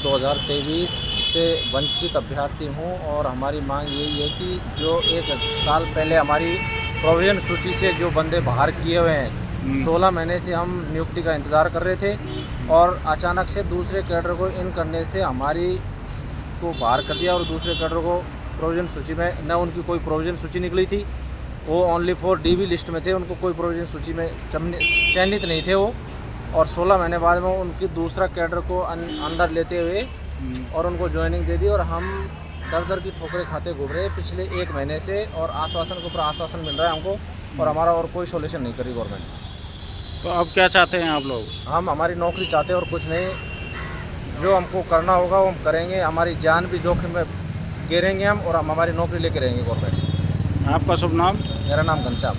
2023 से वंचित अभ्यर्थी हूं और हमारी मांग यही है कि जो एक साल पहले हमारी प्रोविजन सूची से जो बंदे बाहर किए हुए हैं 16 महीने से हम नियुक्ति का इंतज़ार कर रहे थे और अचानक से दूसरे कैडर को इन करने से हमारी को बाहर कर दिया और दूसरे कैडर को प्रोविजन सूची में न उनकी कोई प्रोविजन सूची निकली थी, वो ओनली फॉर डीबी लिस्ट में थे, उनको कोई प्रोविजन सूची में चयनित नहीं थे वो। और 16 महीने बाद में उनकी दूसरा कैडर को अंदर लेते हुए और उनको ज्वाइनिंग दे दी और हम दर दर की ठोकरें खाते घूम रहे हैं पिछले 1 महीने से और आश्वासन के ऊपर आश्वासन मिल रहा है हमको और हमारा और कोई सोल्यूशन नहीं करी गवर्नमेंट। तो अब क्या चाहते हैं आप लोग? हम हमारी नौकरी चाहते हैं और कुछ नहीं, जो हमको करना होगा वो हम करेंगे, हमारी जान भी जोखिम में गिरेंगे हम और हम हमारी नौकरी लेके रहेंगे गवर्नमेंट से। आपका शुभ नाम? मेरा नाम घनश्याम।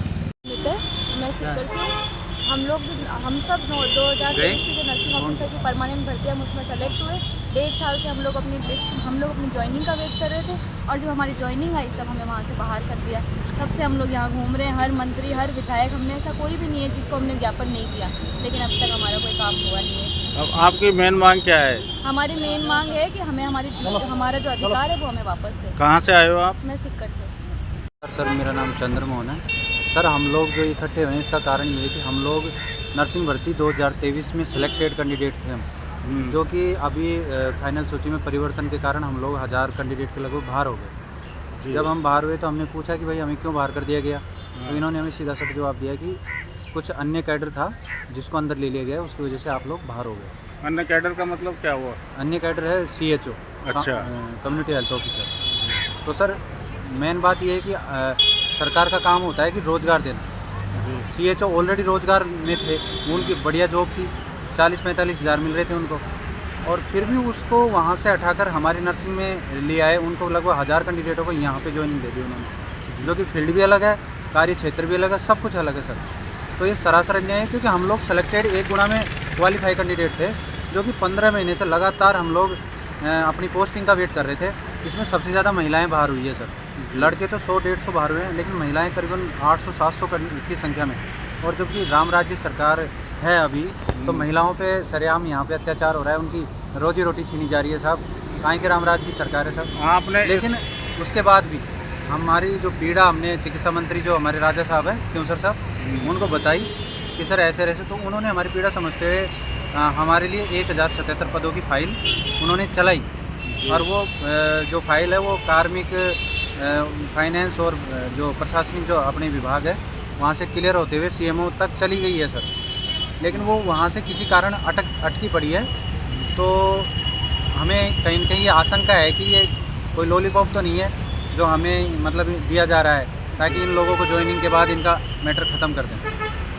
मैं सिक्कर से हम सब 2023 की जो नर्सिंग ऑफिसर की परमानेंट भर्ती हम उसमें सेलेक्ट हुए। 1.5 साल से हम लोग अपनी ज्वाइनिंग का वेट कर रहे थे और जब हमारी ज्वाइनिंग आई तब हमें वहाँ से बाहर कर दिया। तब से हम लोग यहाँ घूम रहे हैं, हर मंत्री हर विधायक, हमने ऐसा कोई भी नहीं है जिसको हमने ज्ञापन नहीं दिया, लेकिन अब तक हमारा कोई काम हुआ नहीं है। अब आपकी मेन मांग क्या है? हमारी मेन मांग है कि हमें हमारा जो अधिकार है वो हमें वापस दें। कहाँ से आए हो आप? मैं सिक्कर से। सर मेरा नाम चंद्रमोहन है। सर हम लोग जो इकट्ठे हुए हैं इसका कारण ये है कि हम लोग नर्सिंग भर्ती 2023 में सिलेक्टेड कैंडिडेट थे हम, जो कि अभी फाइनल सूची में परिवर्तन के कारण हम लोग 1000 कैंडिडेट के लगभग बाहर हो गए। जब हम बाहर हुए तो हमने पूछा कि भाई हमें क्यों बाहर कर दिया गया, तो इन्होंने हमें सीधा सा जवाब दिया कि कुछ अन्य कैडर था जिसको अंदर ले लिया गया, उसकी वजह से आप लोग बाहर हो गए। अन्य कैडर का मतलब क्या हुआ? अन्य कैडर है CHO, अच्छा, कम्युनिटी हेल्थ ऑफिसर। तो सर मेन बात ये है कि सरकार का काम होता है कि रोज़गार देना। CHO ऑलरेडी रोज़गार में थे, उनकी बढ़िया जॉब थी, 40-45 हज़ार मिल रहे थे उनको, और फिर भी उसको वहाँ से हटाकर हमारी नर्सिंग में ले आए। उनको लगभग 1000 कैंडिडेटों को यहाँ पे ज्वाइनिंग दे दी उन्होंने, जो कि फील्ड भी अलग है, कार्य क्षेत्र भी अलग है, सब कुछ अलग है सर। तो ये सरासर अन्याय है, क्योंकि हम लोग सेलेक्टेड 1 गुना में क्वालिफाई कैंडिडेट थे, जो कि 15 महीने से लगातार हम लोग अपनी पोस्टिंग का वेट कर रहे थे। इसमें सबसे ज़्यादा महिलाएं बाहर हुई है सर। लड़के तो 100-150 बाहर हुए हैं, लेकिन महिलाएं करीबन 800-700 की संख्या में। और जबकि राम राज्य सरकार है अभी, तो महिलाओं पे सरेआम यहाँ पे अत्याचार हो रहा है, उनकी रोजी रोटी छीनी जा रही है साहब। कहाँ के राम राज्य की सरकार है सर आपने लेकिन उसके बाद भी हमारी जो पीड़ा हमने चिकित्सा मंत्री जो हमारे राजा साहब हैं, क्यों सर साहब, उनको बताई कि सर ऐसे ऐसे, तो उन्होंने हमारी पीड़ा समझते हुए हमारे लिए 1077 पदों की फाइल उन्होंने चलाई। और वो जो फाइल है वो कार्मिक, फाइनेंस और जो प्रशासनिक जो अपने विभाग है वहाँ से क्लियर होते हुए CMO तक चली गई है सर। लेकिन वो वहाँ से किसी कारण अटकी पड़ी है। तो हमें कहीं न कहीं ये आशंका है कि ये कोई लॉलीपॉप तो नहीं है जो हमें मतलब दिया जा रहा है, ताकि इन लोगों को ज्वाइनिंग के बाद इनका मैटर ख़त्म कर दें।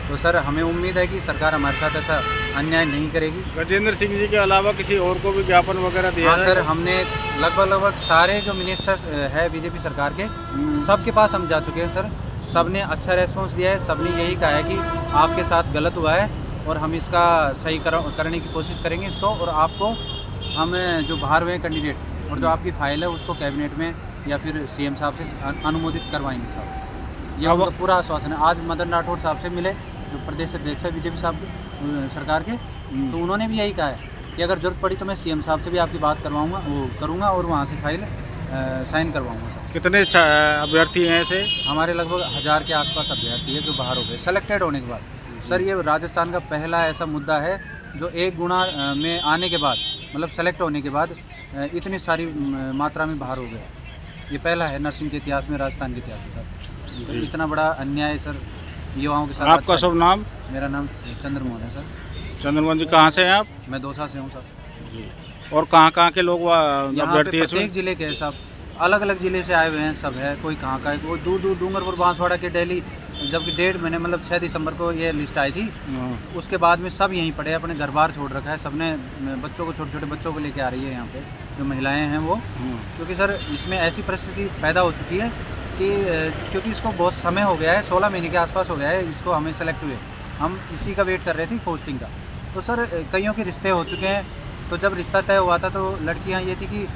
तो सर हमें उम्मीद है कि सरकार हमारे साथ ऐसा अन्याय नहीं करेगी। गजेंद्र सिंह जी के अलावा किसी और को भी ज्ञापन वगैरह दिया? हाँ सर, हमने लगभग सारे जो मिनिस्टर्स है बीजेपी सरकार के, सबके पास हम जा चुके हैं सर। सब ने अच्छा रेस्पॉन्स दिया है, सब ने यही कहा है कि आपके साथ गलत हुआ है और हम इसका सही करने की कोशिश करेंगे इसको, और आपको हम जो बाहर हुए कैंडिडेट और जो आपकी फाइल है उसको कैबिनेट में या फिर CM साहब से अनुमोदित करवाएंगे साहब। ये उनका पूरा आश्वासन है। आज मदन राठौड़ साहब से मिले, जो प्रदेश अध्यक्ष है बीजेपी साहब के सरकार के, तो उन्होंने भी यही कहा है कि अगर ज़रूरत पड़ी तो मैं CM साहब से भी आपकी बात करवाऊँगा, वो करूँगा और वहाँ से फाइल साइन करवाऊँगा सर। कितने अभ्यर्थी हैं ऐसे? हमारे लगभग 1000 के आसपास अभ्यर्थी है जो बाहर हो गए सेलेक्टेड होने के बाद। सर ये राजस्थान का पहला ऐसा मुद्दा है जो 1 गुना में आने के बाद, मतलब सेलेक्ट होने के बाद इतनी सारी मात्रा में बाहर हो गए। ये पहला है नर्सिंग के इतिहास में, राजस्थान के इतिहास में सर। तो इतना बड़ा अन्याय सर युवाओं के साथ। आपका शुभ नाम? मेरा नाम चंद्रमोहन है सर। चंद्रमोहन जी कहाँ से हैं आप? मैं दौसा से हूँ सर जी। और कहाँ के लोग अभ्यर्थी हैं? प्रत्येक जिले के सब अलग अलग ज़िले से आए हुए हैं, सब है। कोई कहाँ का है, वो दूर डूंगरपुर बांसवाड़ा के डेली, जबकि 1.5 महीने मतलब 6 दिसंबर को ये लिस्ट आई थी, उसके बाद में सब यहीं पड़े, अपने घर बार छोड़ रखा है सबने। बच्चों को, छोटे छोटे बच्चों को लेके आ रही है यहाँ पे जो महिलाएं हैं वो, क्योंकि सर इसमें ऐसी परिस्थिति पैदा हो चुकी है कि क्योंकि इसको बहुत समय हो गया है, 16 महीने के आसपास हो गया है इसको हमें सेलेक्ट हुए। हम इसी का वेट कर रहे थे पोस्टिंग का। तो सर कईयों के रिश्ते हो चुके हैं, तो जब रिश्ता तय हुआ था तो लड़कियाँ ये थी कि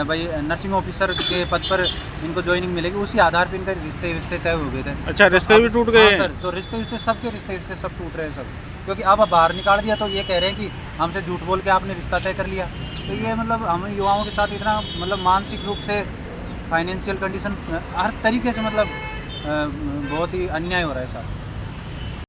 भाई नर्सिंग ऑफिसर के पद पर इनको ज्वाइनिंग मिलेगी, उसी आधार पर इनका रिश्ते तय हो गए थे। अच्छा, रिश्ते भी टूट गए? हाँ सर, तो रिश्ते सबके रिश्ते सब टूट रहे हैं सब, क्योंकि अब बाहर निकाल दिया तो ये कह रहे हैं कि हमसे झूठ बोल के आपने रिश्ता तय कर लिया। तो ये मतलब हम युवाओं के साथ इतना मतलब मानसिक रूप से, फाइनेंशियल कंडीशन, हर तरीके से मतलब बहुत ही अन्याय हो रहा है साहब।